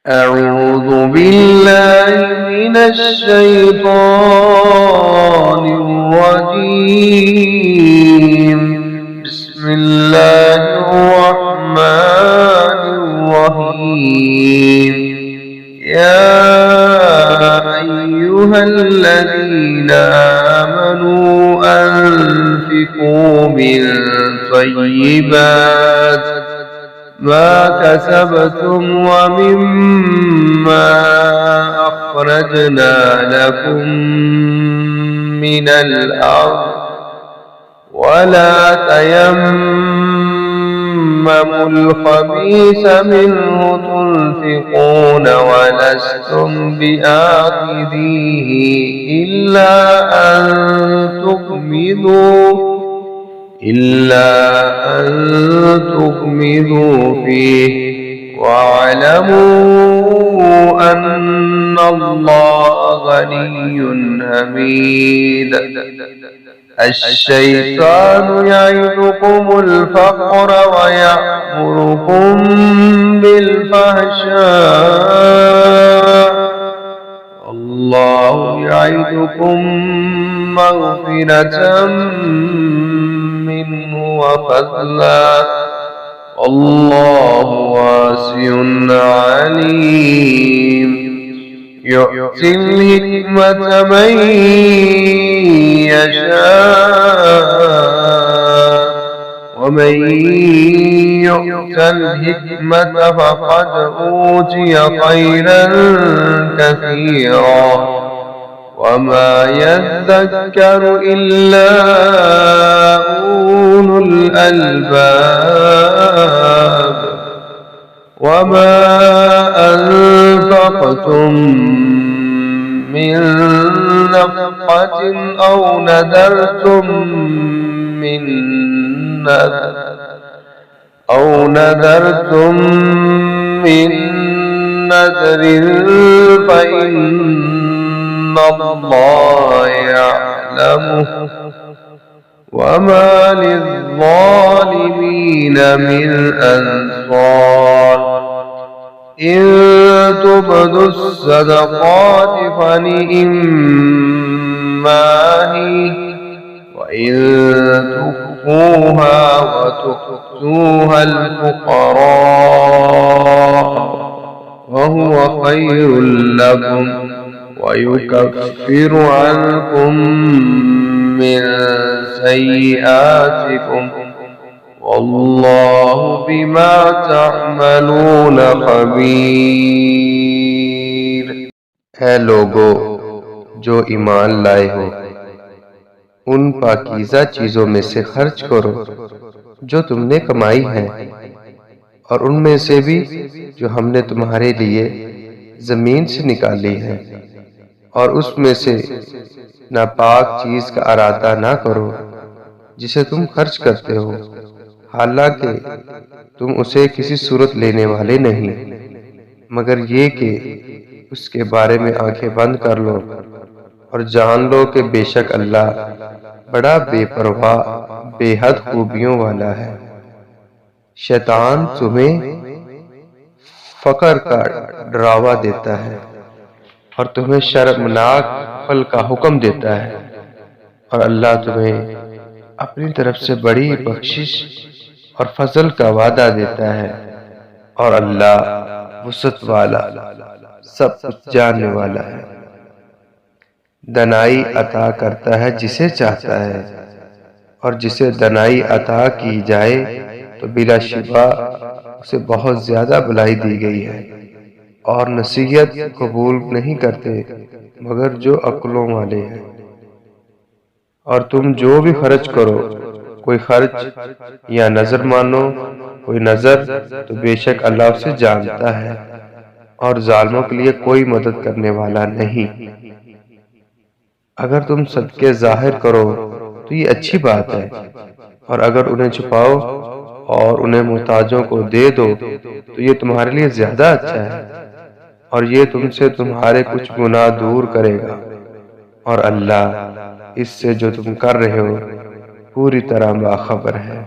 أعوذ بالله من الشيطان الرجيم. بسم الله الرحمن الرحيم. يا أيها الذين آمنوا أنفقوا من طيبات ما كسبتم ومما أخرجنا لكم من الأرض ولا تيمموا الخبيث منه تنفقون ولستم بآخذيه إلا أن تغمضوا فيه واعلموا أن الله غني حميد. الشيطان يعدكم الفقر ويأمركم بالفحشاء والله يعدكم مغفرة منه وفضلا والله واسع عليم. يؤتي الحكمة من يشاء ومن يؤت الحكمة فقد أوتي خيرا كثيرا وما يذكر إلا أولو الألباب. وما أنفقتم من نفقة أو نذرتم من نذر فإن الله يعلمه وما للظالمين من أنصار. إن تبدوا الصدقات فنعما هي وإن تخفوها وتؤتوها الفقراء وهو خير لكم ويكفر عنكم من سيئاتكم والله بما تعملون خبیر. اے لوگو جو ایمان لائے ہو، ان پاکیزہ چیزوں میں سے خرچ کرو جو تم نے کمائی ہے، اور ان میں سے بھی جو ہم نے تمہارے لیے زمین سے نکالی ہے، اور اس میں سے ناپاک چیز کا ارادہ نہ کرو جسے تم خرچ کرتے ہو، حالانکہ تم اسے کسی صورت لینے والے نہیں، مگر یہ کہ اس کے بارے میں آنکھیں بند کر لو اور جان لو کہ بے شک اللہ بڑا بے پرواہ بے حد خوبیوں والا ہے۔ شیطان تمہیں فقر کا ڈراوا دیتا ہے اور تمہیں شرمناک پھل کا حکم دیتا ہے، اور اللہ تمہیں اپنی طرف سے بڑی بخشش اور فضل کا وعدہ دیتا ہے، اور اللہ وسعت والا سب کچھ جاننے والا ہے۔ دنائی عطا کرتا ہے جسے چاہتا ہے، اور جسے دنائی عطا کی جائے تو بلا شبہ اسے بہت زیادہ بھلائی دی گئی ہے، اور نصیحت قبول نہیں کرتے مگر جو عقلوں والے ہیں۔ اور تم جو بھی خرچ کرو، کوئی خرچ یا نظر مانو کوئی نظر، تو بے شک اللہ اسے جانتا ہے، اور ظالموں کے لیے کوئی مدد کرنے والا نہیں۔ اگر تم صدقے ظاہر کرو تو یہ اچھی بات ہے، اور اگر انہیں چھپاؤ اور انہیں محتاجوں کو دے دو تو یہ تمہارے لیے زیادہ اچھا ہے، اور یہ تم سے تمہارے کچھ گناہ دور کرے گا، اور اللہ اس سے جو تم کر رہے ہو پوری طرح باخبر ہے۔